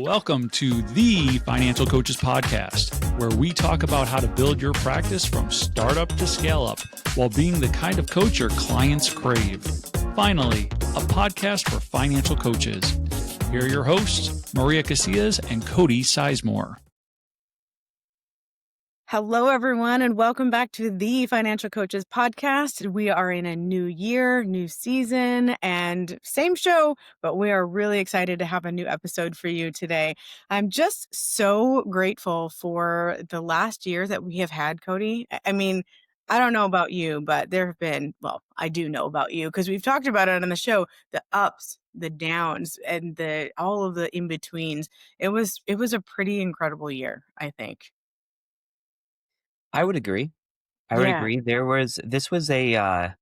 Welcome to the Financial Coaches Podcast, where we talk about how to build your practice from startup to scale up while being the kind of coach your clients crave. Finally, a podcast for financial coaches. Here are your hosts, Maria Casillas and Cody Sizemore. Hello, everyone, and welcome back to the Financial Coaches Podcast. We are in a new year, new season, and same show, but we are really excited to have a new episode for you today. I'm just so grateful for the last year that we have had, Cody. I mean, I don't know about you, but there have been, well, I do know about you because we've talked about it on the show, the ups, the downs, and all of the in-betweens. It was a pretty incredible year, I think. I would agree. Yeah. This was it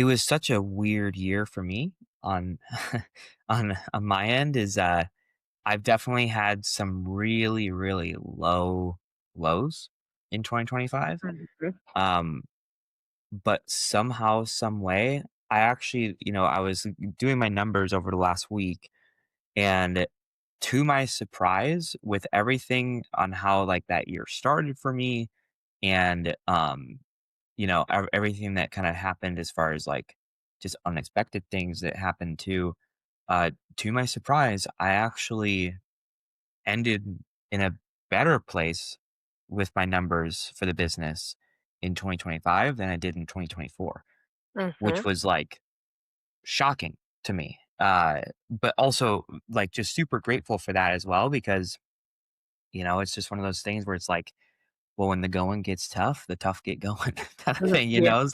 was such a weird year for me on on my end I've definitely had some really, really low lows in 2025. Mhm. Um, but somehow, some way, I actually, I was doing my numbers over the last week, and to my surprise, with everything on how like that year started for me, and everything that kind of happened as far as like just unexpected things that happened too. To my surprise, I actually ended in a better place with my numbers for the business in 2025 than I did in 2024, which Mhm. was like shocking to me. But also like just super grateful for that as well, because it's just one of those things where it's like, well, when the going gets tough, the tough get going kind of thing, Yeah,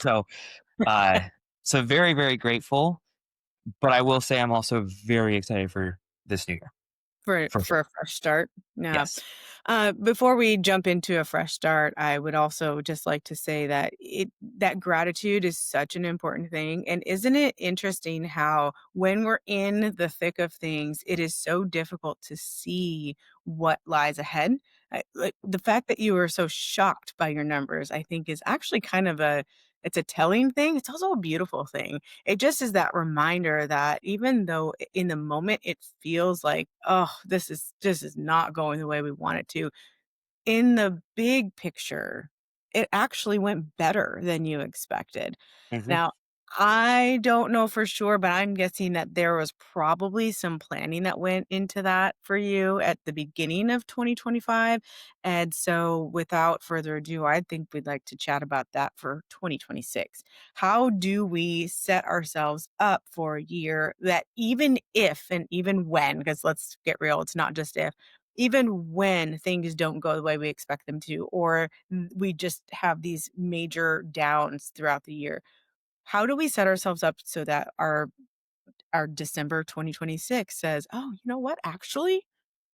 uh, so very, very grateful. But I will say I'm also very excited for this new year for for a sure. fresh start. Yeah. Yes. Before we jump into a fresh start, I would also just like to say that that gratitude is such an important thing. And isn't it interesting how when we're in the thick of things, it is so difficult to see what lies ahead. Like the fact that you were so shocked by your numbers, I think, is actually kind of it's a telling thing. It's also a beautiful thing. It just is that reminder that even though in the moment it feels like, oh, this is not going the way we want it to, in the big picture, it actually went better than you expected. Hmm. Now, I don't know for sure, but I'm guessing that there was probably some planning that went into that for you at the beginning of 2025. And so, without further ado, I think we'd like to chat about that for 2026. How do we set ourselves up for a year that, even if and even when, because let's get real, it's not just if, even when things don't go the way we expect them to, or we just have these major downs throughout the year, how do we set ourselves up so that our December 2026 says, "Oh, you know what? Actually,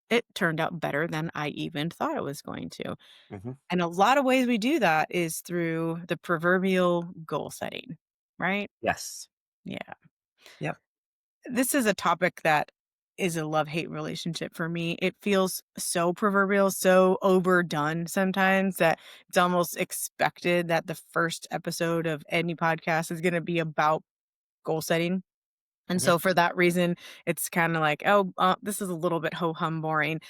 it turned out better than I even thought it was going to." Hmm. And a lot of ways we do that is through the proverbial goal setting, right? Yes. Yeah. Yep. This is a topic that is a love-hate relationship for me. It feels so proverbial, so overdone sometimes that it's almost expected that the first episode of any podcast is gonna be about goal setting. And Hmm. so for that reason, it's kinda like, "Oh, this is a little bit ho-hum boring."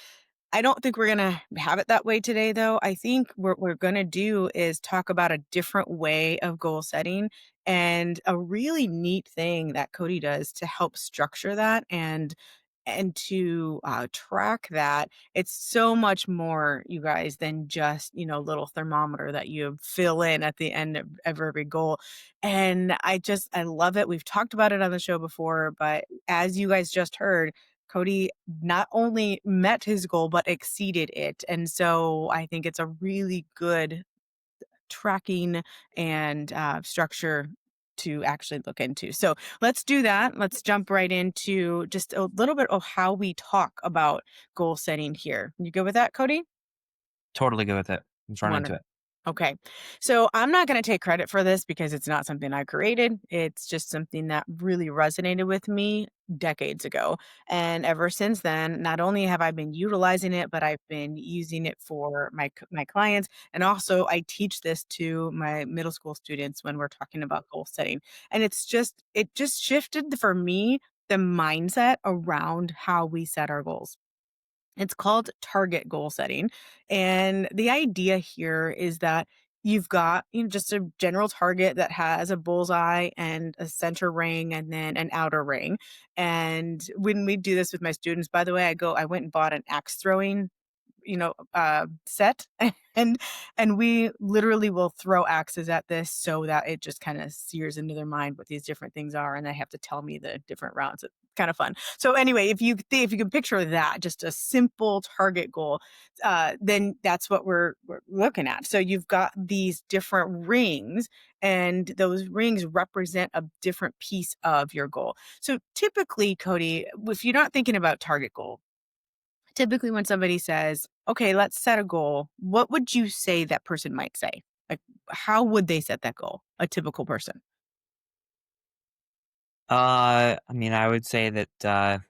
I don't think we're gonna have it that way today, though. I think what we're gonna do is talk about a different way of goal setting and a really neat thing that Cody does to help structure that and to track that. It's so much more, you guys, than just little thermometer that you fill in at the end of every goal. And I love it. We've talked about it on the show before, but as you guys just heard, Cody not only met his goal, but exceeded it. And so I think it's a really good tracking and structure to actually look into. So let's do that. Let's jump right into just a little bit of how we talk about goal setting here. You good with that, Cody? Totally good with it. Let's run into Wonderful. it. Okay. So I'm not going to take credit for this because it's not something I created. It's just something that really resonated with me decades ago. And ever since then, not only have I been utilizing it, but I've been using it for my clients. And also I teach this to my middle school students when we're talking about goal setting. And it just shifted for me the mindset around how we set our goals. It's called target goal setting. And the idea here is that you've got, just a general target that has a bullseye and a center ring and then an outer ring. And when we do this with my students, by the way, I went and bought an axe throwing set and we literally will throw axes at this so that it just kind of sears into their mind what these different things are, and they have to tell me the different routes. It's kind of fun. So anyway, if you can picture that, just a simple target goal, then that's what we're looking at. So you've got these different rings, and those rings represent a different piece of your goal. So typically, Cody, if you're not thinking about target goal, typically when somebody says, "Okay, let's set a goal," what would you say that person might say? Like, how would they set that goal? A typical person. I mean, I would say that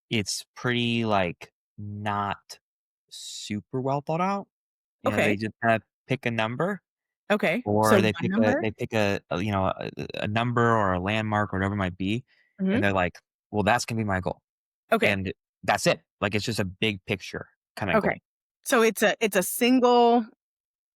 it's pretty like not super well thought out. You know, they Okay. just kind of pick a number, Okay. So or they one pick a number? you know, a number or a landmark or whatever it might be, Mhm. and they're like, "Well, that's gonna be my goal," Okay. and that's it. Like it's just a big picture kind of Okay. goal. So it's a single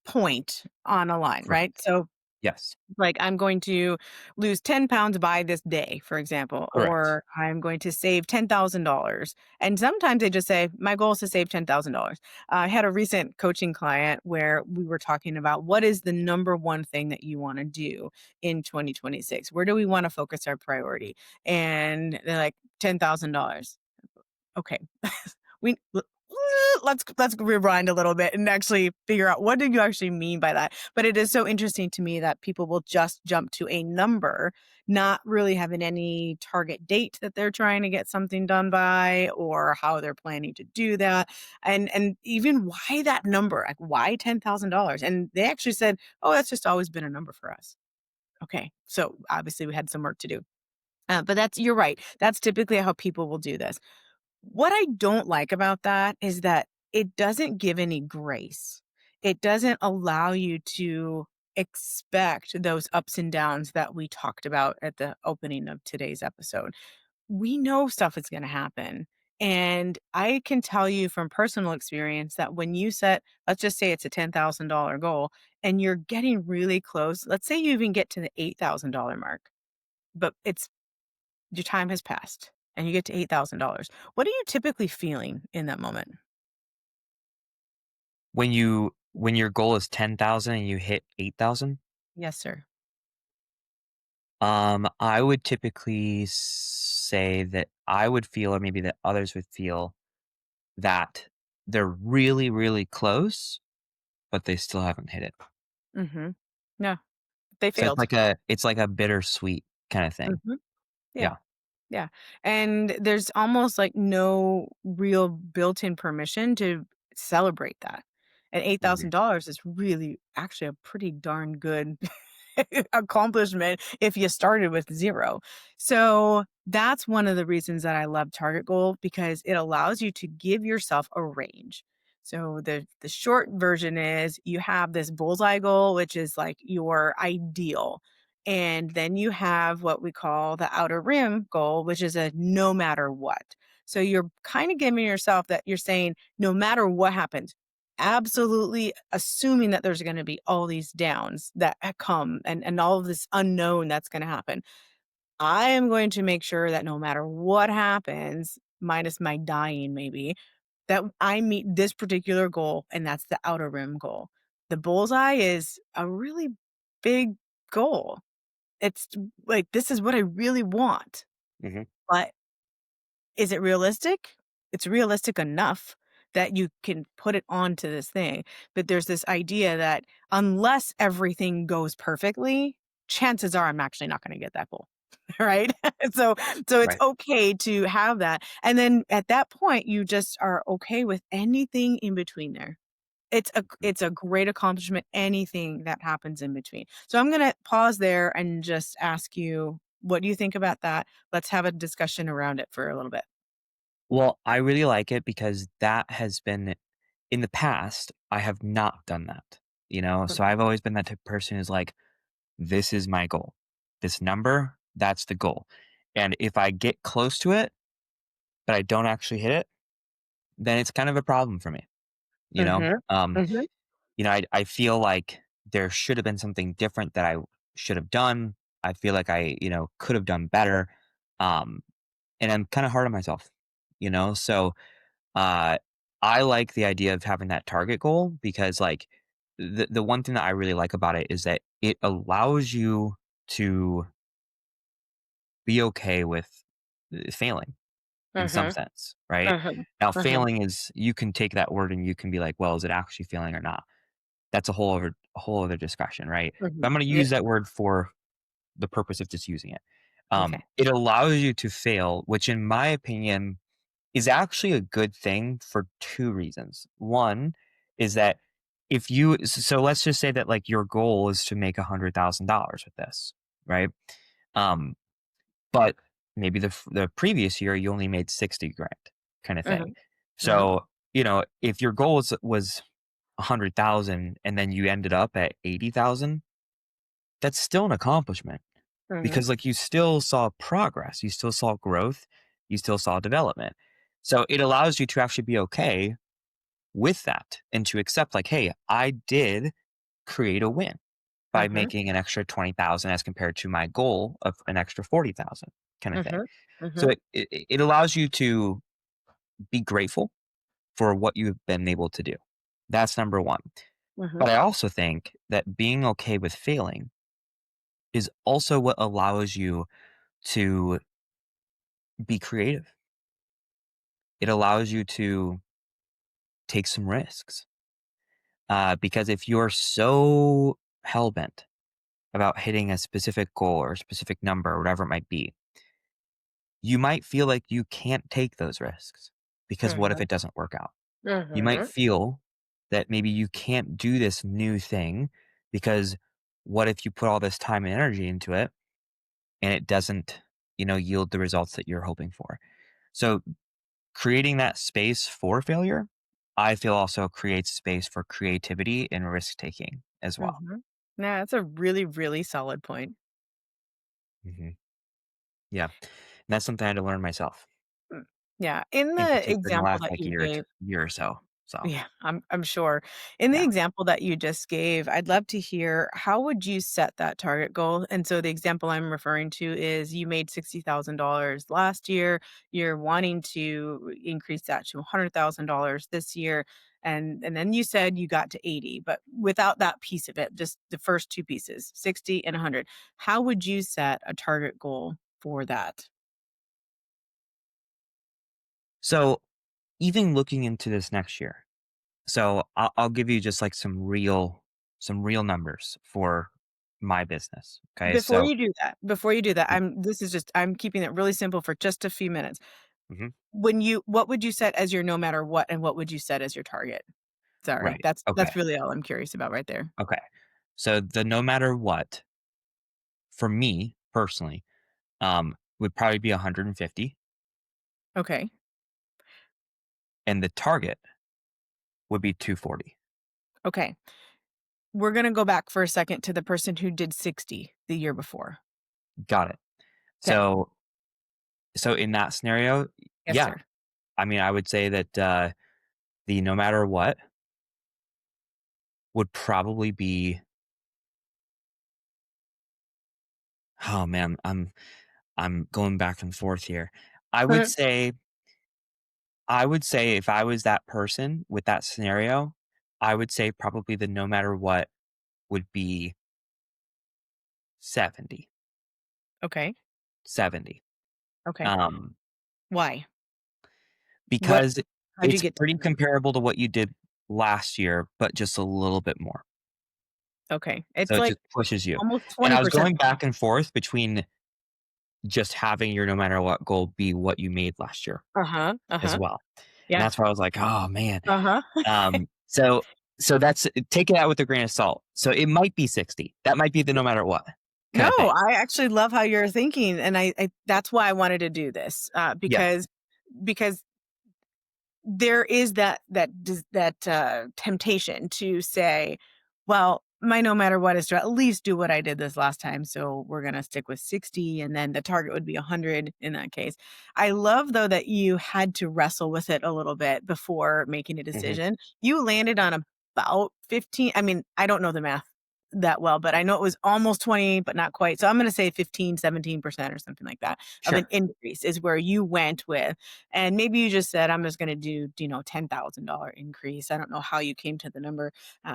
point on a line, right? Correct. So Yes. like, I'm going to lose 10 pounds by this day, for example, Correct. or I'm going to save $10,000. And sometimes they just say, my goal is to save $10,000. I had a recent coaching client where we were talking about what is the number one thing that you want to do in 2026? Where do we want to focus our priority? And they're like, $10,000. Okay. We let's rewind a little bit and actually figure out what do you actually mean by that. But it is so interesting to me that people will just jump to a number, not really having any target date that they're trying to get something done by or how they're planning to do that. And even why that number, like why $10,000? And they actually said, "Oh, that's just always been a number for us." Okay. So obviously we had some work to do. But you're right. That's typically how people will do this. What I don't like about that is that it doesn't give any grace. It doesn't allow you to expect those ups and downs that we talked about at the opening of today's episode. We know stuff is going to happen. And I can tell you from personal experience that when you set, let's just say it's a $10,000 goal and you're getting really close, let's say you even get to the $8,000 mark, but your time has passed and you get to $8,000. What are you typically feeling in that moment? When your goal is 10,000 and you hit 8,000, Yes, sir. I would typically say that I would feel, or maybe that others would feel, that they're really, really close, but they still haven't hit it. Mhm. No, they So failed. it's like a bittersweet kind of thing. Mhm. Yeah. Yeah. Yeah, and there's almost, like, no real built-in permission to celebrate that, and Mhm. $8,000 is really actually a pretty darn good accomplishment if you started with 0. So, that's one of the reasons that I love Target Goal because it allows you to give yourself a range. So, the short version is you have this bullseye goal, which is, like, your ideal. And then you have what we call the outer rim goal, which is a no matter what. So you're kind of giving yourself that you're saying, no matter what happens, absolutely assuming that there's going to be all these downs that come and all of this unknown that's going to happen. I am going to make sure that no matter what happens, minus my dying maybe, that I meet this particular goal, and that's the outer rim goal. The bullseye is a really big goal. It's like, this is what I really want, Mhm. but is it realistic? It's realistic enough that you can put it onto this thing, but there's this idea that unless everything goes perfectly, chances are I'm actually not gonna get that goal, right? So it's Right. okay to have that, and then at that point, you just are okay with anything in between there. Mhm. It's a great accomplishment, anything that happens in between. So I'm gonna pause there and just ask you, what do you think about that? Let's have a discussion around it for a little bit. Well, I really like it because that has been in the past, I have not done that, you know? So Okay. I've always been that type of person who's like, "This is my goal. This number, that's the goal." And if I get close to it, but I don't actually hit it, then it's kind of a problem for me, you know? Mhm. Mhm. I feel like there should have been something different that I should have done. I feel like I, could have done better. Um, and I'm kind of hard on myself, you know? So, uh, I like the idea of having that target goal because like the one thing that I really like about it is that it allows you to be okay with failing in some Mhm. sense, right? Mhm. Now, Mhm. failing is you can take that word and you can be like, well, is it actually failing or not? That's a whole other discussion, right? But Mhm. I'm going to Yeah. use that word for the purpose of just using it. Okay. It allows you to fail, which in my opinion is actually a good thing for two reasons. One is that so let's just say that like your goal is to make $100,000 with this, right? Um, but maybe the previous year you only made 60 grand kind of thing. Mhm. Mhm. So, if your goal was 100,000 and then you ended up at 80,000, that's still an accomplishment Mhm. because like you still saw progress, you still saw growth, you still saw development. So it allows you to actually be okay with that and to accept like, hey, I did create a win by Mhm. making an extra 20,000 as compared to my goal of an extra 40,000 kind of thing. Mhm. So Mhm. it allows you to be grateful for what you've been able to do. That's number one. Mhm. But I also think that being okay with failing is also what allows you to be creative. It allows you to take some risks. Because if you're so hell bent about hitting a specific goal or a specific number or whatever it might be, you might feel like you can't take those risks because what if Mhm. it doesn't work out? You might Mhm. feel that maybe you can't do this new thing because what if you put all this time and energy into it and it doesn't, yield the results that you're hoping for? So creating that space for failure, I feel also creates space for creativity and risk taking as well. Mhm. Yeah, that's a really, really solid point. hmm Yeah. And that's something I had to learn myself, Mm. Yeah, in in the particular in the example last that like you year, gave. year or so. So, Yeah, I'm sure. In the yeah. example that you just gave, I'd love to hear how would you set that target goal? And so the example I'm referring to is you made $60,000 last year, you're wanting to increase that to $100,000 this year, and then you said you got to 80, but without that piece of it, just the first two pieces, 60 and 100. How would you set a target goal for that? So, even looking into this next year, so I'll give you just like some real numbers for my business. Okay. So, Before you do that, mm, I'm keeping it really simple for just a few minutes. mhm, What would you set as your no matter what, and what would you set as your target? Sorry, right. that's Okay. really all I'm curious about right there. Okay. So, the no matter what for me personally would probably be 150, Okay, and the target would be 240. okay. We're gonna go back for a second to the person who did 60 the year before. Got it. Okay. So in that scenario, Yes, yeah, sir. I mean, I would say that the no matter what would probably be. Oh man, I'm going back and forth here. I would say I would say if I was that person with that scenario, I would say probably the no matter what would be 70. Okay, 70. okay. Um, Why? What because how'd you it's get to pretty 70? comparable to what you did last year, but just a little bit more. Okay. So It's it like just pushes you. almost And I was 20% going more. back and forth between just having your no matter what goal be what you made last year Uh-huh, as uh-huh. well. And Yeah. that's why I was like, "Oh, man." Uh-huh. So that's take it out with a grain of salt. So it might be 60. That might be the no matter what No, kinda thing. I actually love how you're thinking, and I that's why I wanted to do this, Yeah. because there is that temptation to say, well, my no matter what is to at least do what I did this last time. So we're going to stick with 60 and then the target would be 100 in that case. I love though that you had to wrestle with it a little bit before making a Mhm. decision. You landed on about 15. I mean, I don't know the math that well, but I know it was almost 20, but not quite. So I'm going to say 15, 17% or something like that of an Sure. increase is where you went with. And maybe you just said, I'm just going to do, $10,000 increase. I don't know how you came to the number,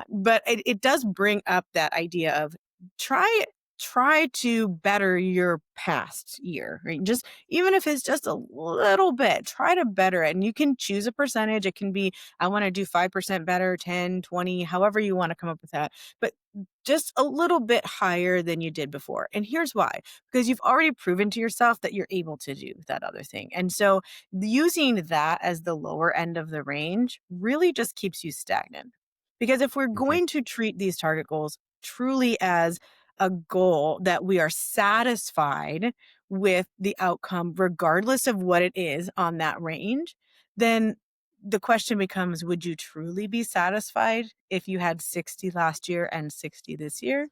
but it does bring up that idea of try try to better your past year, right? Just even if it's just a little bit, try to better it. And you can choose a percentage. It can be, I want to do 5% better, 10, 20, however you want to come up with that. But just a little bit higher than you did before. And here's why, because you've already proven to yourself that you're able to do that other thing. And so using that as the lower end of the range really just keeps you stagnant. Because if we're Mhm. going to treat these target goals truly as a goal that we are satisfied with the outcome, regardless of what it is on that range, then the question becomes, would you truly be satisfied if you had 60 last year and 60 this year?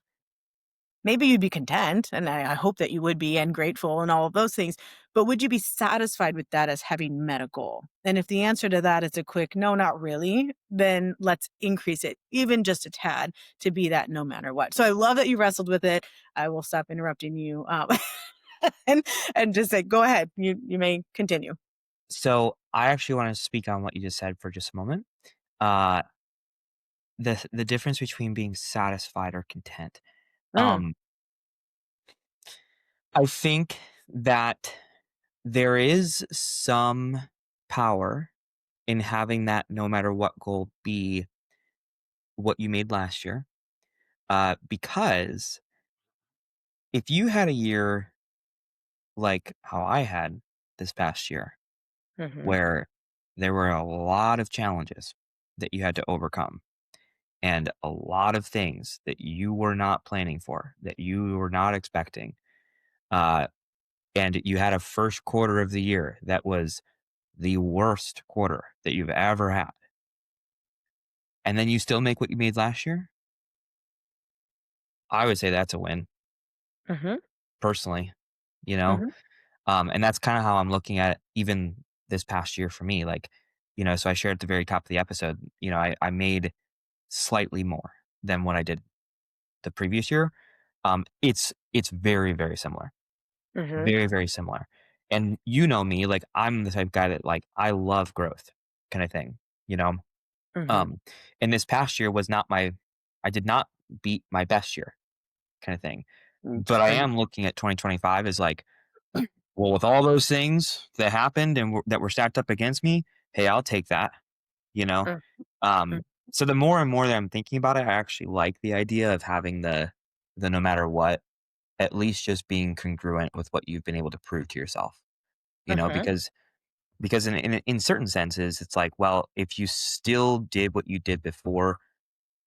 Maybe you'd be content, and I hope that you would be and grateful and all of those things, but would you be satisfied with that as having met a goal? And if the answer to that is a quick no, not really, then let's increase it even just a tad to be that no matter what. So I love that you wrestled with it. I will stop interrupting you, and just say, go ahead. You may continue. So I actually want to speak on what you just said for just a moment. Uh, the difference between being satisfied or content. Mm, Um, I think that there is some power in having that no matter what goal be what you made last year. Because if you had a year like how I had this past year, mhm, where there were a lot of challenges that you had to overcome and a lot of things that you were not planning for, that you were not expecting, uh, and you had a first quarter of the year that was the worst quarter that you've ever had, and then you still make what you made last year, I would say that's a win, mhm, personally, you know? mhm, And that's kind of how I'm looking at it even this past year for me. Like, so I shared at the very top of the episode, I made slightly more than what I did the previous year. It's very, very similar. mhm, Very, very similar. And you know me, like I'm the type of guy that like I love growth kind of thing, you know? mhm. Um, and this past year was not I did not beat my best year kind of thing. But I And am looking at 2025 as like, well, with all those things that happened and that were stacked up against me, hey, I'll take that, you know? mm, mm, Um, so the more and more that I'm thinking about it, I actually like the idea of having the no matter what, at least just being congruent with what you've been able to prove to yourself, mhm, because in certain senses, it's like, well, if you still did what you did before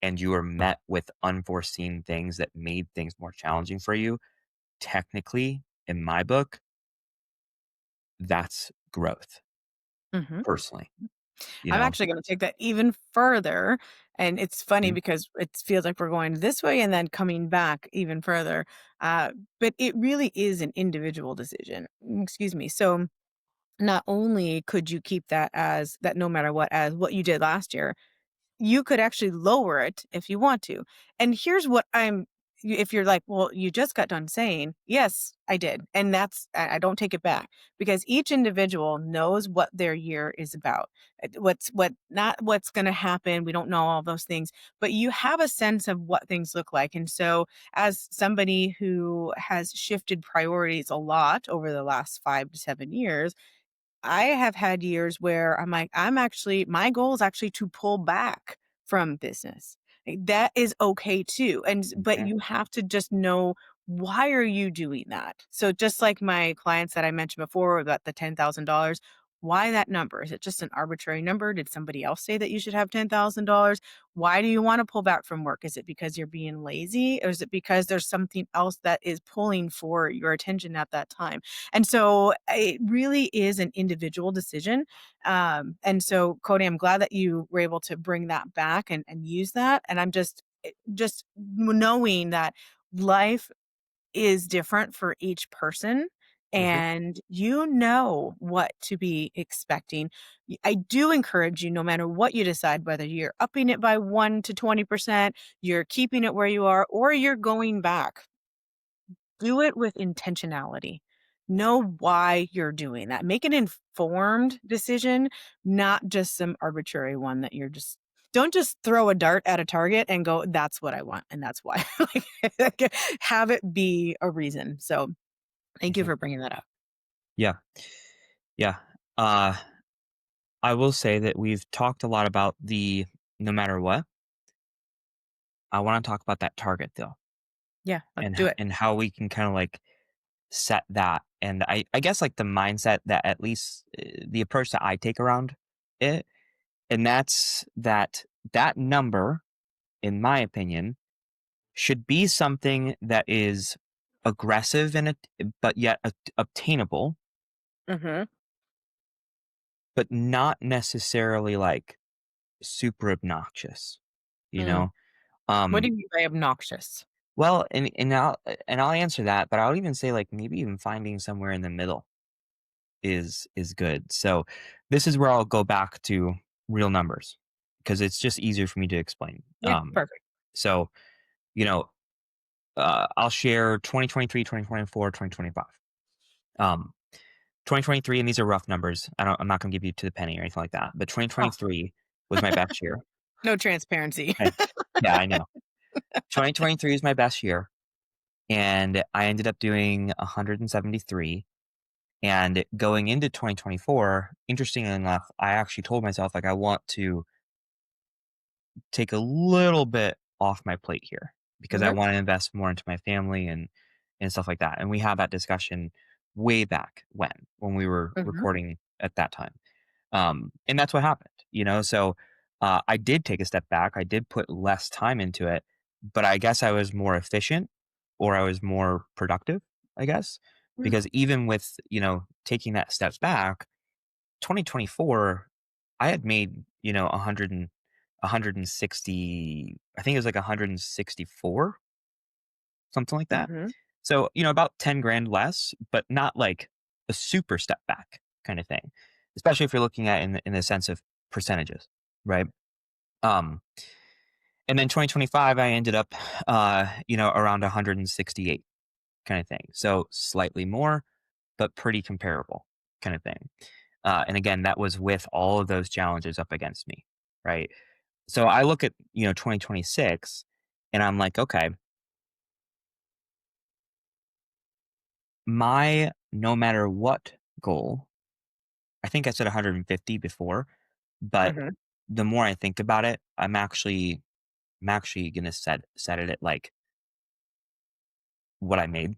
and you were met with unforeseen things that made things more challenging for you, technically, in my book, that's growth, mhm. personally, you I'm know? actually gonna take that even further, and it's funny Mhm. because it feels like we're going this way and then coming back even further, uh, but it really is an individual decision. Excuse me. So, not only could you keep that as that no matter what, as what you did last year, you could actually lower it if you want to. And here's what if you're like, well, you just got done saying, yes, I did. And I don't take it back because each individual knows what their year is about. Not what's going to happen. We don't know all those things, but you have a sense of what things look like. And so, as somebody who has shifted priorities a lot over the last 5 to 7 years, I have had years where I'm like, my goal is actually to pull back from business. Like, that is okay too. But Okay. you have to just know, why are you doing that? So just like my clients that I mentioned before about the $10,000, why that number? Is it just an arbitrary number? Did somebody else say that you should have $10,000? Why do you want to pull back from work? Is it because you're being lazy, or is it because there's something else that is pulling for your attention at that time? And so it really is an individual decision. And so, Cody, I'm glad that you were able to bring that back and use that. And I'm just just knowing that life is different for each person For sure. and you know what to be expecting. I do encourage you, no matter what you decide, whether you're upping it by 1 to 20%, you're keeping it where you are, or you're going back, do it with intentionality. Know why you're doing that. Make an informed decision, not just some arbitrary one that you're just don't just throw a dart at a target and go, that's what I want. And that's why. Like, have it be a reason. So For thank you sure. for bringing that up. Yeah. Yeah. Uh, I will say that we've talked a lot about the no matter what. I want to talk about that target though, Yeah, let's and do it. and how we can kind of like set that. And I guess like the mindset that at least the approach that I take around it, and that's that number, in my opinion, should be something that is aggressive and but yet obtainable, Hmm. but not necessarily like super obnoxious. You Mm. know, What do um, you mean by obnoxious? well, and I'll answer that, but I'll even say like maybe even finding somewhere in the middle is good. So this is where I'll go back to real numbers because it's just easier for me to explain. Yeah, perfect. So you know, I'll share 2023, 2024, 2025. Um, 2023, and these are rough numbers. I'm not going to give you to the penny or anything like that. But Oh, 2023 was my best year. no transparency. Okay. Yeah, I know. 2023 is my best year, and I ended up doing 173. And going into 2024, interestingly enough, I actually told myself like I want to take a little bit off my plate here because I Okay. want to invest more into my family and stuff like that. And we had that discussion way back when we were Hmm. recording at that time. And that's what happened, you know? So, I did take a step back. I did put less time into it, but I guess I was more efficient or I was more productive, I guess, because even with, taking that steps back, 2024, I had made, 160, I think it was like 164, something like that. Hmm. So, about 10 grand less, but not like a super step back kind of thing, especially if you're looking at in the sense of percentages, right? Um, and then 2025, I ended up, around 168 kind of thing. So slightly more, but pretty comparable kind of thing. And again, that was with all of those challenges up against me, right? So I look at, 2026 and I'm like, okay, my no matter what goal, I think I said 150 before, but Hmm. the more I think about it, I'm actually gonna set it at like what I made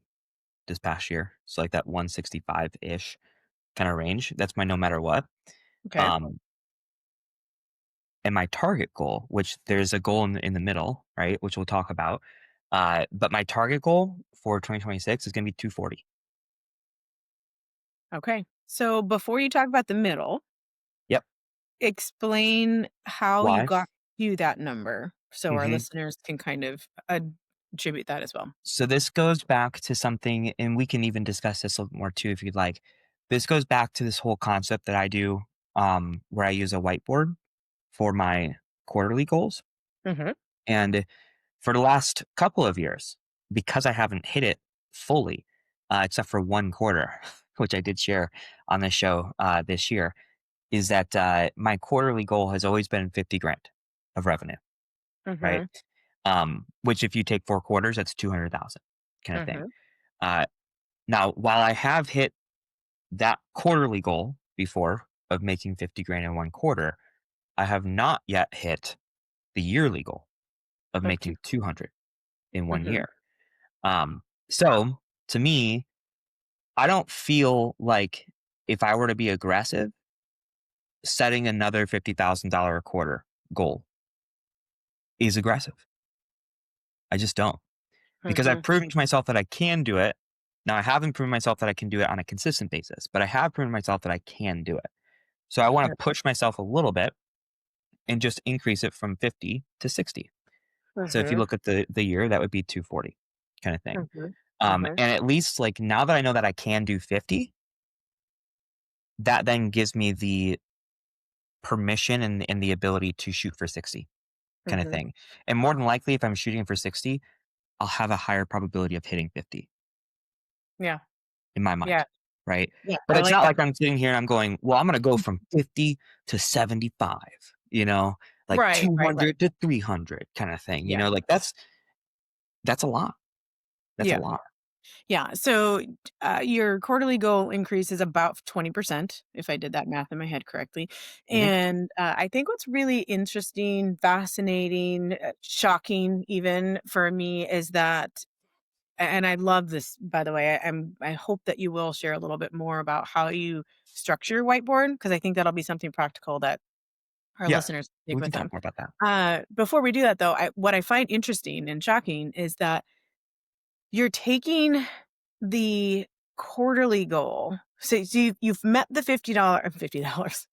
this past year. So like that 165 ish kind of range. That's my no matter what. Okay. Um, and my target goal, which there's a goal in the middle, right? Which we'll talk about. But my target goal for 2026 is gonna be 240. Okay. So before you talk about the middle, Yep. explain how you Why? got to that number so our hmm listeners can kind of attribute that as well. So this goes back to something, and we can even discuss this a little more too if you'd like. This goes back to this whole concept that I do, where I use a whiteboard for my quarterly goals. Hmm. And for the last couple of years, because I haven't hit it fully, except for one quarter, which I did share on the show this year, is that my quarterly goal has always been 50 grand of revenue, right? Hmm. Which if you take 4 quarters, that's 200,000 kind of thing. Hmm. Uh, Now, while I have hit that quarterly goal before of making 50 grand in one quarter, I have not yet hit the yearly goal of Of two. making 200 in one Hmm. year. So to me, I don't feel like if I were to be aggressive, setting another $50,000 a quarter goal is aggressive. I just don't because I've Hmm. proven to myself that I can do it. Now, I haven't proven myself that I can do it on a consistent basis, but I have proven myself that I can do it. So I want to push myself a little bit and just increase it from 50 to 60. So if you Mhm. look at the year, that would be 240 kind of thing. Mhm. Mhm. And at least like now that I know that I can do 50, that then gives me the permission and the ability to shoot for 60 kind of Mhm. thing. And more than likely, if I'm shooting for 60, I'll have a higher probability of hitting 50 Yeah. in my Yeah. mind. Right. Yeah. But I it's like not that. like I'm sitting here and I'm going, well, I'm going to go from 50 to 75, you know, like Right. Right. Right. 200 to 300 kind of thing, Yeah. like that's a lot. That's a Yeah. lot. Yeah. So your quarterly goal increase is about 20%, if I did that math in my head correctly. Mhm. And I think what's really interesting, fascinating, shocking even for me is that, and I love this, by the way, I hope that you will share a little bit more about how you structure your whiteboard, because I think that'll be something practical that our Yeah. listeners take We with can them. talk more about that. Before we do that, though, what I find interesting and shocking is that you're taking the quarterly goal. So you've met the $50.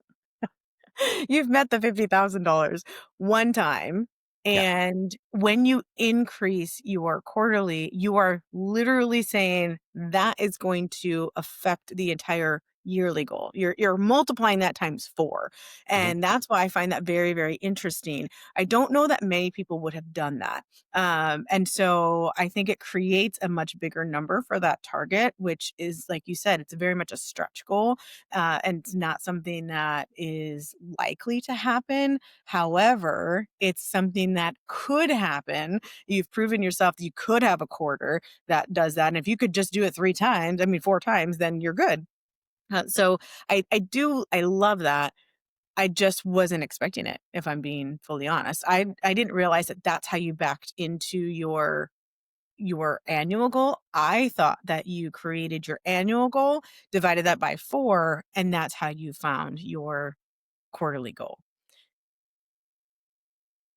You've met the $50,000 one time, Yeah. and when you increase your quarterly, you are literally saying that is going to affect the entire yearly goal. You're multiplying that times 4, Mhm. and that's why I find that very, very interesting. I don't know that many people would have done that. And so I think it creates a much bigger number for that target, which is, like you said, it's very much a stretch goal, and it's not something that is likely to happen. However, it's something that could happen. You've proven yourself that you could have a quarter that does that. And if you could just do it 3 times, I mean, 4 times, then you're good. So I love that. I just wasn't expecting it, if I'm being fully honest. I didn't realize that that's how you backed into your annual goal. I thought that you created your annual goal, divided that by 4, and that's how you found your quarterly goal,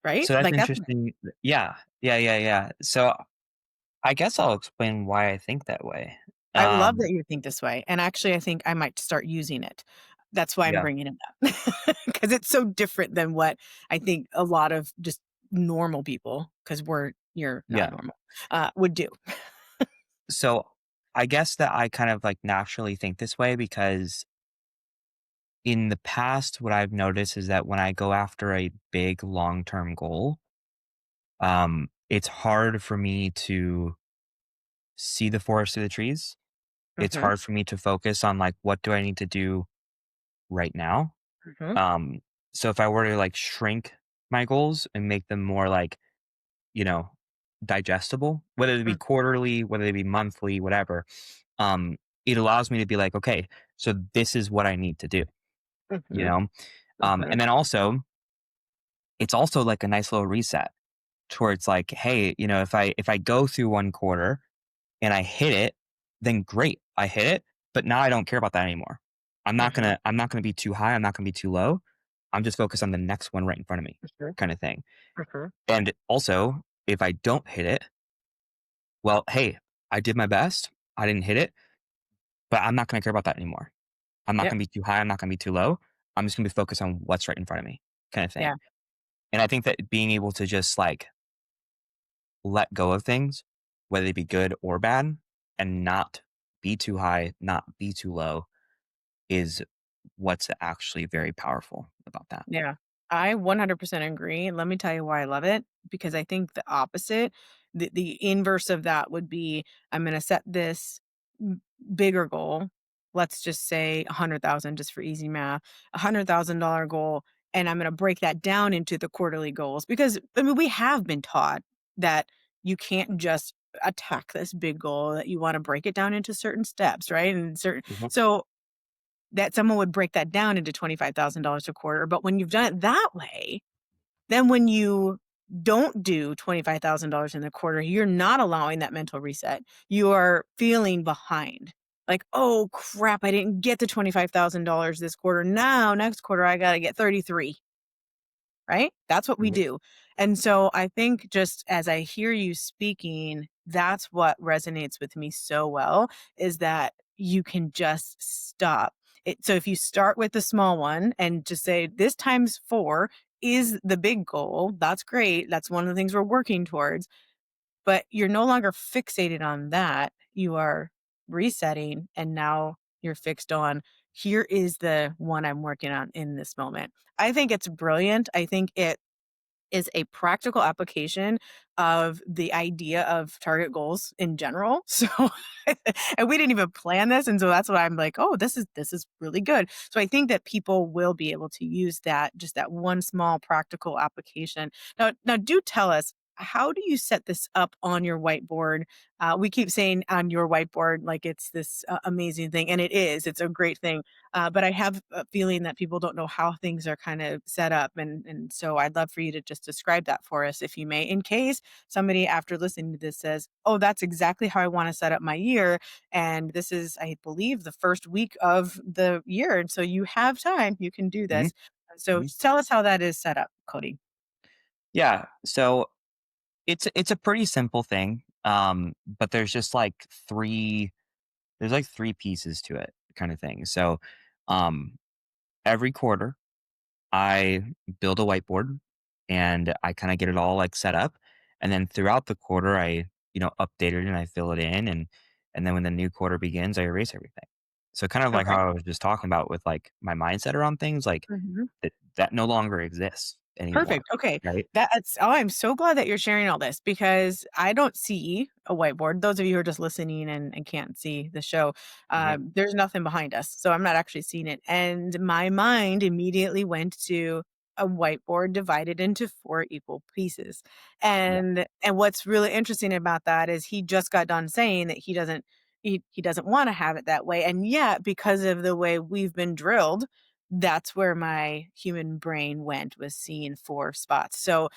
right? So that's Like, that's interesting. Yeah. Yeah, yeah, yeah. So I guess I'll explain why I think that way. I love Um, that you think this way, and actually, I think I might start using it. That's why I'm yeah. bringing it up, because it's so different than what I think a lot of just normal people, because you're not Yeah. normal, would do. So I guess that I kind of like naturally think this way because in the past, what I've noticed is that when I go after a big long-term goal, it's hard for me to see the forest through the trees. It's Mhm, hard for me to focus on like what do I need to do right now. mhm, Um, so if I were to like shrink my goals and make them more like, you know, digestible, whether they be mm, quarterly, whether they be monthly, whatever, um, it allows me to be like, okay, so this is what I need to do, you mhm, know? mhm, And then also, it's also like a nice little reset towards like, hey, if I go through one quarter and I hit it, then great, I hit it, but now I don't care about that anymore. mhm, I'm not gonna be too high, I'm not gonna be too low. I'm just focused on the next one right in front of me, mhm, kind of thing. mhm. And also, if I don't hit it, well, hey, I did my best. I didn't hit it, but I'm not gonna care about that anymore. I'm not Yep, gonna be too high, I'm not gonna be too low. I'm just gonna be focused on what's right in front of me, kind of thing. yeah, And I think that being able to just like let go of things, whether they be good or bad, and not be too high, not be too low, is what's actually very powerful about that. yeah. I 100% agree. Let me tell you why I love it, because I think the opposite, the inverse of that would be, I'm gonna set this bigger goal. Let's just say 100,000, just for easy math, $100,000 goal, and I'm gonna break that down into the quarterly goals, because I mean we have been taught that you can't just attack this big goal, that you want to break it down into certain steps, right? And certain, Mhm. so that someone would break that down into $25,000 a quarter. But when you've done it that way, then when you don't do $25,000 in the quarter, you're not allowing that mental reset. You are feeling behind. Like, oh crap, I didn't get the $25,000 this quarter. Now, next quarter, I got to get 33, right? That's what we Mhm. do. And so I think, just as I hear you speaking, that's what resonates with me so well, is that you can just stop. So if you start with the small one and just say this times 4 is the big goal. That's great. That's one of the things we're working towards, but you're no longer fixated on that. You are resetting and now you're fixed on, here is the one I'm working on in this moment. I think it's brilliant. I think it is a practical application of the idea of target goals in general. So and we didn't even plan this, and so that's why I'm like, "Oh, this is really good." So I think that people will be able to use that, just that one small practical application. Now do tell us, how do you set this up on your whiteboard? We keep saying on your whiteboard like it's this amazing thing, and it is. It's a great thing. But I have a feeling that people don't know how things are kind of set up, and so I'd love for you to just describe that for us, if you may, in case somebody after listening to this says, "Oh, that's exactly how I want to set up my year," and this is, I believe, the first week of the year, and so you have time, you can do Mhm, this. So mhm. tell us how that is set up, Cody. Yeah. So it's a pretty simple thing. But there's like three pieces to it kind of thing. So um every quarter I build a whiteboard and I kind of get it all like set up. And then throughout the quarter I, update it and I fill it in and then when the new quarter begins, I erase everything. So kind of like Okay. how I was just talking about with like my mindset around things, like Mhm. that no longer exists anymore. Perfect, okay. Right. That's oh, I'm so glad that you're sharing all this because I don't see a whiteboard. Those of you who are just listening and can't see the show, Mhm. there's nothing behind us, so I'm not actually seeing it, and my mind immediately went to a whiteboard divided into 4 equal pieces, Yeah. and what's really interesting about that is he just got done saying that he doesn't wanna have it that way, and yet, because of the way we've been drilled, that's where my human brain went, was seeing 4 spots. So,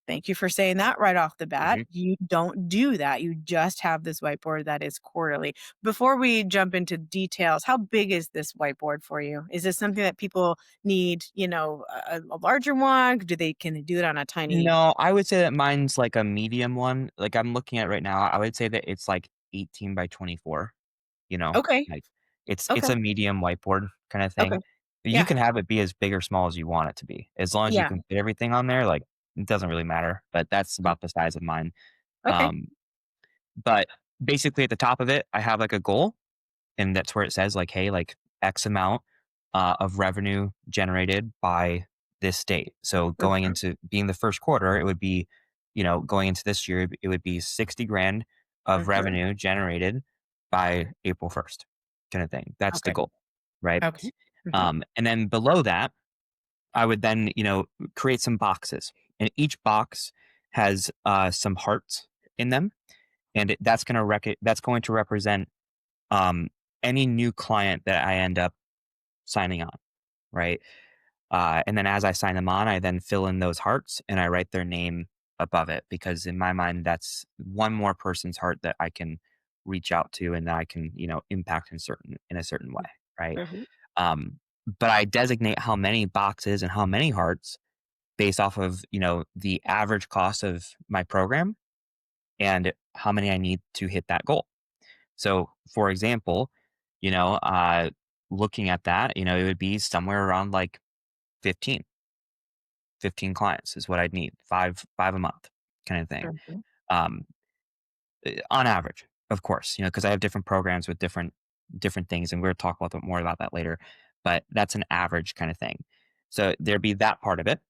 thank you for saying that right off the bat. Mhm. You don't do that. You just have this whiteboard that is quarterly. Before we jump into details, how big is this whiteboard for you? Is this something that people need, a larger one? Can they do it on a tiny. No, I would say that mine's like a medium one. Like I'm looking at right now, I would say that it's like 18 by 24, Okay. like it's Okay. a medium whiteboard kind of Okay. thing. You Yeah. can have it be as big or small as you want it to be. As long as you Yeah. can fit everything on there, like it doesn't really matter, but that's Mm. about the size of mine. Okay. Um, but basically at the top of it, I have like a goal and that's where it says like, hey, like X amount of revenue generated by this date. So going Mhm. into being the first quarter, it would be, going into this year, it would be 60 grand of Mhm. revenue generated by April 1st, kind of thing. That's the Okay. goal, right? Okay. Mhm. And then below that, I would then, create some boxes, and each box has some hearts in them, and that's going to represent um, any new client that I end up signing on, right? And then as I sign them on, I then fill in those hearts and I write their name above it because in my mind, that's one more person's heart that I can reach out to and that I can, impact in a certain way, right? Mhm. Um, but I designate how many boxes and how many hearts based off of the average cost of my program and how many I need to hit that goal. So, for example, you know, uh, looking at that, it would be somewhere around like 15, 15 clients is what I'd need, five a month kind of thing. Mhm. Um, on average, of course, because I have different programs with different things, and we'll talk a little bit more about that later. But that's an average kind of thing. So there'd be that part of it.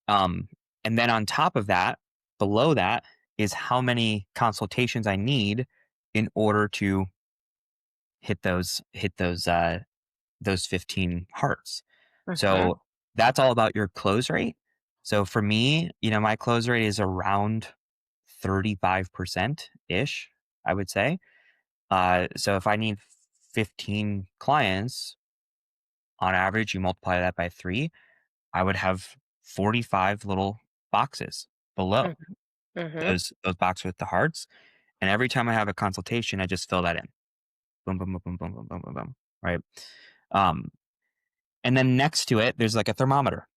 Um, and then on top of that, below that is how many consultations I need in order to hit those 15 hearts. Mhm. So that's all about your close rate. So for me, my close rate is around 35% ish, I would say. So if I need 15 clients on average, you multiply that by three, I would have 45 little boxes below Mhm. Mhm. those boxes with the hearts. And every time I have a consultation, I just fill that in. Boom, boom, boom, boom, boom, boom, boom, boom, boom. Right. Um, and then next to it, there's like a thermometer.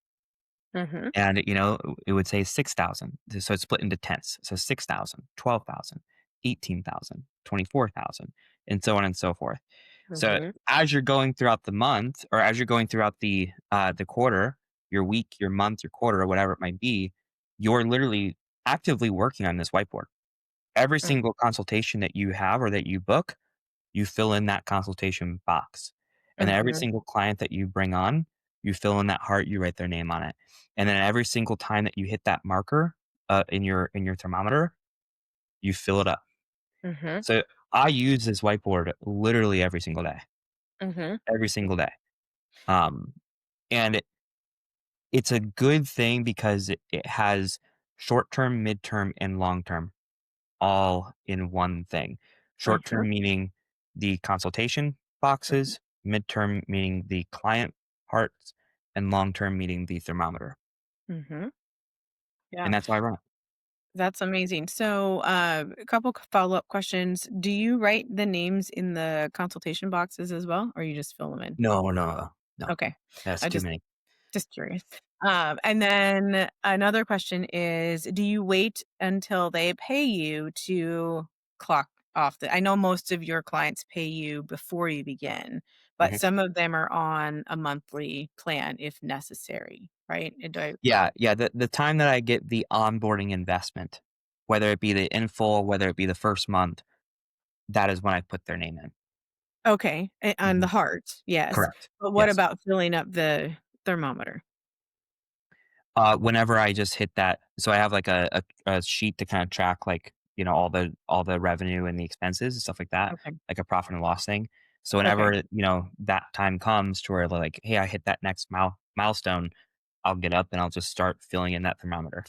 Mhm. And, it would say 6,000. So it's split into tenths. So 6,000, 12,000, 18,000, 24,000, and so on and so forth. So Mhm. as you're going throughout the month or as you're going throughout the quarter, your week, your month, your quarter, or whatever it might be, you're literally actively working on this whiteboard. Every Mm, single consultation that you have or that you book, you fill in that consultation box. And then every mhm, single client that you bring on, you fill in that heart, you write their name on it. And then every single time that you hit that marker in your thermometer, you fill it up. mhm, So I use this whiteboard literally mhm, every single day. Um, and it's a good thing because it has short term, midterm, and long term all in one thing. Short mhm, term meaning the consultation mhm, boxes, midterm meaning the client parts, and long term meaning the thermometer. mhm. Yeah, And that's why I run it. that's amazing. So, a couple follow-up questions. Do you write the names in the consultation boxes as well, or you just fill them in? No, no, no. Okay. That's I too many. just curious. And then another question is, do you wait until they pay you to clock off the I know most of your clients pay you before you begin, but Mhm. some of them are on a monthly plan if necessary, right? Yeah, yeah. The time that I get the onboarding investment, whether it be the in full, whether it be the first month, that is when I put their name in. Okay, on the Mhm. heart, yes. Correct. But what Yes. about filling up the thermometer? Whenever I just hit that, so I have like a sheet to kind of track like all the revenue and the expenses and stuff like that, Okay, like a profit and loss thing. So whenever okay, that time comes to where like, hey, I hit that next milestone, I'll get up and I'll just start filling in that thermometer,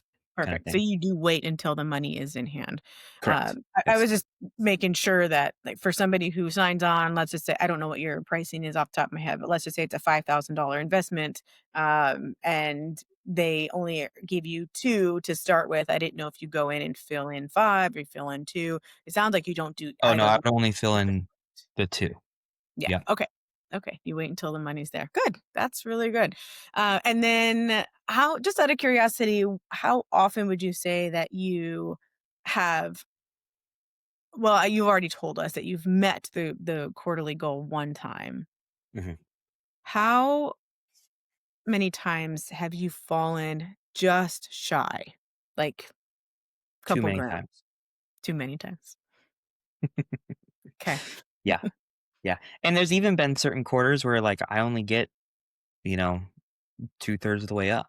kind of perfect. So thing. you do wait until the money is in hand. Correct. I Yes. was just making sure that, like, for somebody who signs on, let's just say I don't know what your pricing is off the top of my head, but let's just say it's a $5,000 investment, and they only give you 2 to start with. I didn't know if you go in and fill in 5 or you fill in 2. It sounds like you don't do Oh no, either I one. would only fill in the two. Yeah, Yep. okay. Okay, you wait until the money's there. Good, that's really good. And then how just out of curiosity, how often would you say that you have well, you've already told us that you've met the quarterly goal one time. Hmm. How many times have you fallen just shy? Like, Too couple many grand? times. Too many times. Okay. Yeah, yeah. And there's even been certain quarters where like I only get you know 2/3 of the way up,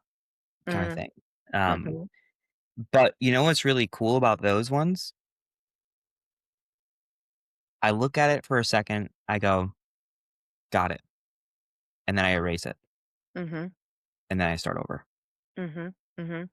kind of Mm, thing. Um, mhm, But you know what's really cool about those ones? I look at it for a second, I go, "Got it," and then I erase it, mhm, and then I start over. mhm, mhm.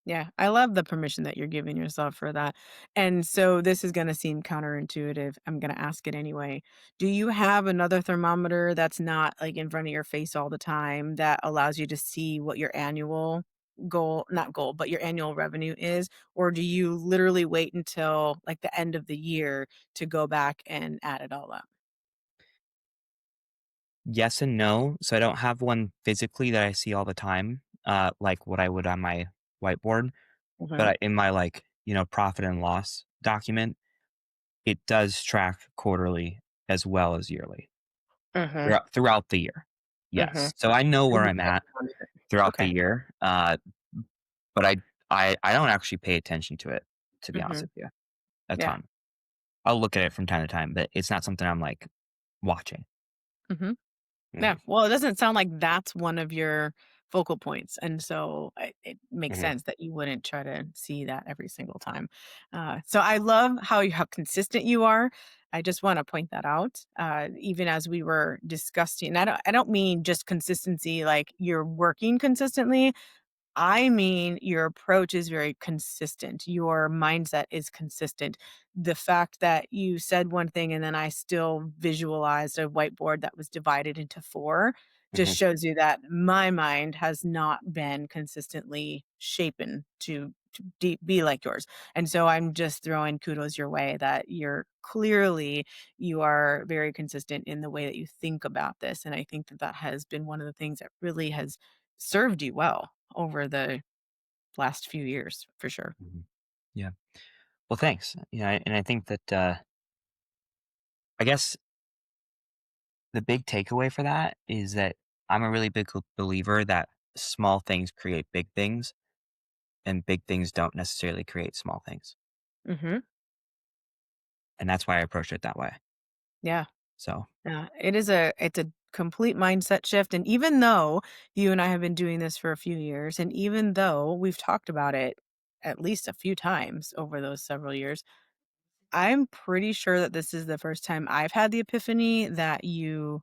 Yeah, I love the permission that you're giving yourself for that. And so this is gonna seem counterintuitive. I'm gonna ask it anyway. Do you have another thermometer that's not like in front of your face all the time that allows you to see what your annual goal, not goal, but your annual revenue is? Or do you literally wait until like the end of the year to go back and add it all up? Yes and no. So I don't have one physically that I see all the time, like what I would on my whiteboard, but Mhm. in my like, profit and loss document, it does track quarterly as well as yearly Mhm. throughout the year. Mhm. Yes. So I know So where you I'm can't at monitor it. throughout the Okay. year. But I don't actually pay attention to it, to be honest Mhm. with you, a Yeah. ton. I'll look at it from time to time, but it's not something I'm like watching. Mhm. Yeah, Mhm, well, it doesn't sound like that's one of your focal points, and so it makes mhm, sense that you wouldn't try to see that every single time. So I love how consistent you are. I just want to point that out. Even as we were discussing, I don't mean just consistency, like you're working consistently. I mean, your approach is very consistent. Your mindset is consistent. The fact that you said one thing and then I still visualized a whiteboard that was divided into 4 just mhm, shows you that my mind has not been consistently shapen to be like yours. And so I'm just throwing kudos your way that you are very consistent in the way that you think about this. And I think that that has been one of the things that really has served you well over the last few years, for sure. mhm. Yeah. Well, thanks. And I think that, I guess the big takeaway for that is that I'm a really big believer that small things create big things, and big things don't necessarily create small things. Mhm. And that's why I approach it that way. Yeah. So, Yeah, it's a complete mindset shift, and even though you and I have been doing this for a few years, and even though we've talked about it at least a few times over those several years, I'm pretty sure that this is the first time I've had the epiphany that you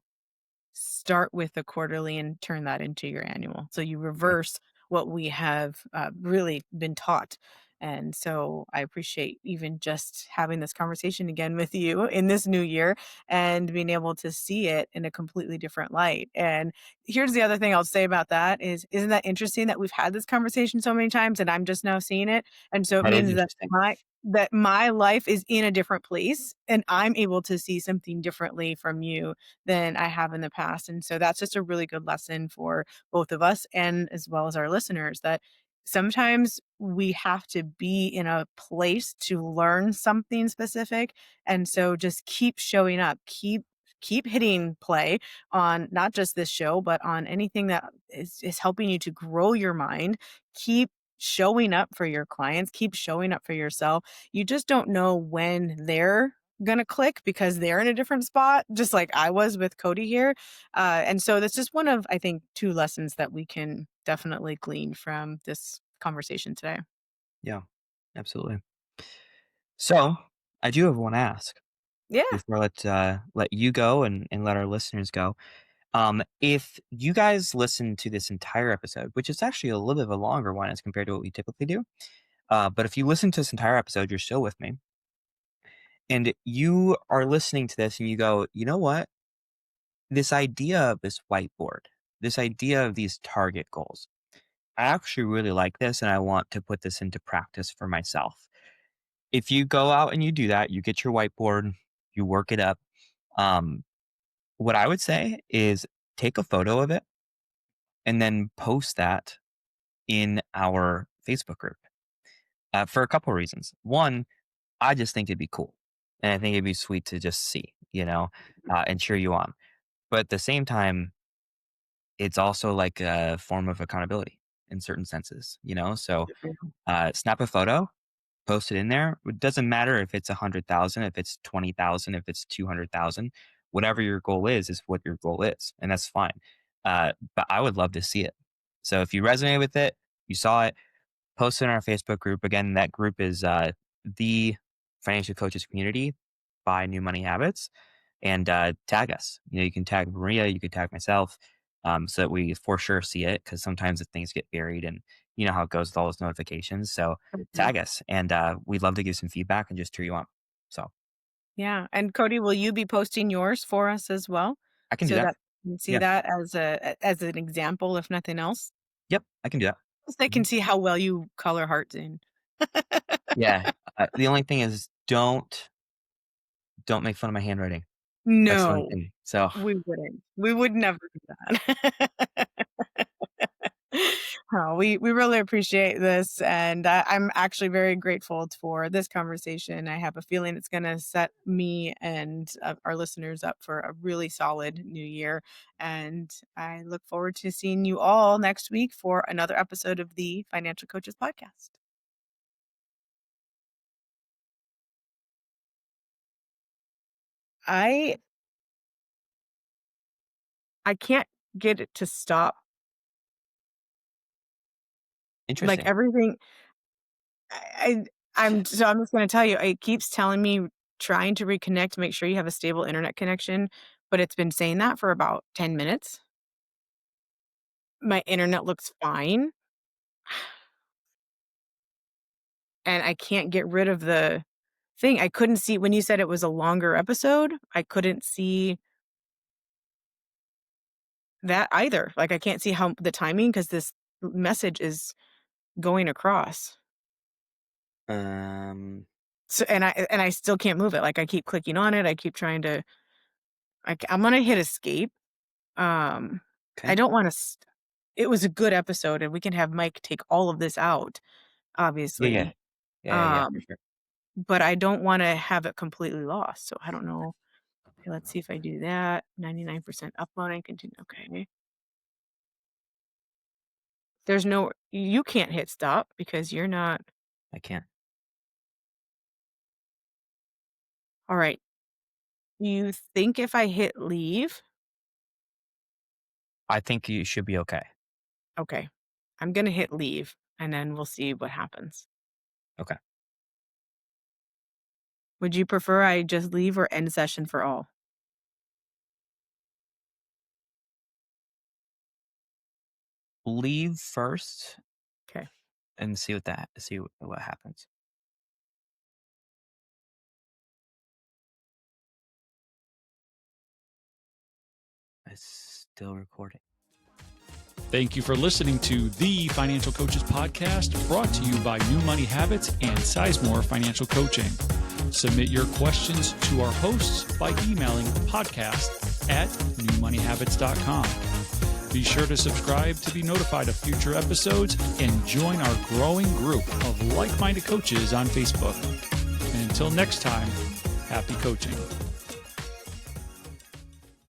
start with the quarterly and turn that into your annual. So you okay. reverse what we have really been taught. And so I appreciate even just having this conversation again with you in this new year and being able to see it in a completely different light. And here's the other thing I'll say about that is, isn't that interesting that we've had this conversation so many times and I'm just now seeing it? And so it That is means that interesting. my life is in a different place and I'm able to see something differently from you than I have in the past. And so that's just a really good lesson for both of us and as well as our listeners that sometimes we have to be in a place to learn something specific. And so just keep showing up, keep hitting play on not just this show, but on anything that is helping you to grow your mind. Keep showing up for your clients, keep showing up for yourself. You just don't know when they're gonna click because they're in a different spot, just like I was with Cody here. And so that's just one of, I think, two lessons that we can definitely glean from this conversation today. Yeah, absolutely. So, I do have one ask Yeah. before let you go and let our listeners go. If you guys listen to this entire episode, which is actually a little bit of a longer one as compared to what we typically do, but if you listen to this entire episode, you're still with me, and you are listening to this and you go, you know what? This idea of this whiteboard, this idea of these target goals, I actually really like this and I want to put this into practice for myself. If you go out and you do that, you get your whiteboard, you work it up. Um, what I would say is take a photo of it and then post that in our Facebook group for a couple of reasons. One, I just think it'd be cool. And I think it'd be sweet to just see, and cheer you on. But at the same time, it's also like a form of accountability in certain senses, So snap a photo, post it in there. It doesn't matter if it's 100,000, if it's 20,000, if it's 200,000. Whatever your goal is what your goal is, and that's fine. But I would love to see it. So if you resonate with it, you saw it, post it in our Facebook group. Again, that group is the Financial Coaches Community by New Money Habits, and tag us. You can tag Maria, you can tag myself, so that we for sure see it because sometimes the things get buried and you know how it goes with all those notifications. So Mhm. tag us, and we'd love to give some feedback and just cheer you on. So Yeah. And Cody, will you be posting yours for us as well? I can do So that. that you can see Yeah. that as an example, if nothing else. Yep. I can do that. So they can Mhm. see how well you color hearts in. Yeah. The only thing is, don't make fun of my handwriting. That's the only No, thing. So we wouldn't. We would never do that. Oh, we really appreciate this, and I'm actually very grateful for this conversation. I have a feeling it's going to set me and our listeners up for a really solid new year, and I look forward to seeing you all next week for another episode of the Financial Coaches Podcast. I I can't get it to stop. Like interesting. everything I I'm just gonna tell you, it keeps telling me trying to reconnect, make sure you have a stable internet connection, but it's been saying that for about 10 minutes. My internet looks fine, and I can't get rid of the thing. I couldn't see when you said it was a longer episode, I couldn't see that either. Like, I can't see how the timing because this message is going across. Um. So and I still can't move it. Like, I keep clicking on it, I keep trying to I'm gonna hit escape. Um, I Okay. don't wanna it was a good episode, and we can have Mike take all of this out, Yeah. Yeah. obviously, Yeah. For um, sure. but I don't wanna have it completely lost, so I don't know. Okay, let's see if I do that. 99% uploading, continue okay. You can't hit stop because you're not. I can't. All right. Do you think if I hit leave? I think you should be okay. Okay. I'm going to hit leave and then we'll see what happens. Okay. Would you prefer I just leave or end session for all? Leave first Okay. and see what happens. It's still recording. Thank you for listening to the Financial Coaches Podcast, brought to you by New Money Habits and Sizemore Financial Coaching. Submit your questions to our hosts by emailing podcast@newmoneyhabits.com. Be sure to subscribe to be notified of future episodes and join our growing group of like-minded coaches on Facebook. And until next time, happy coaching.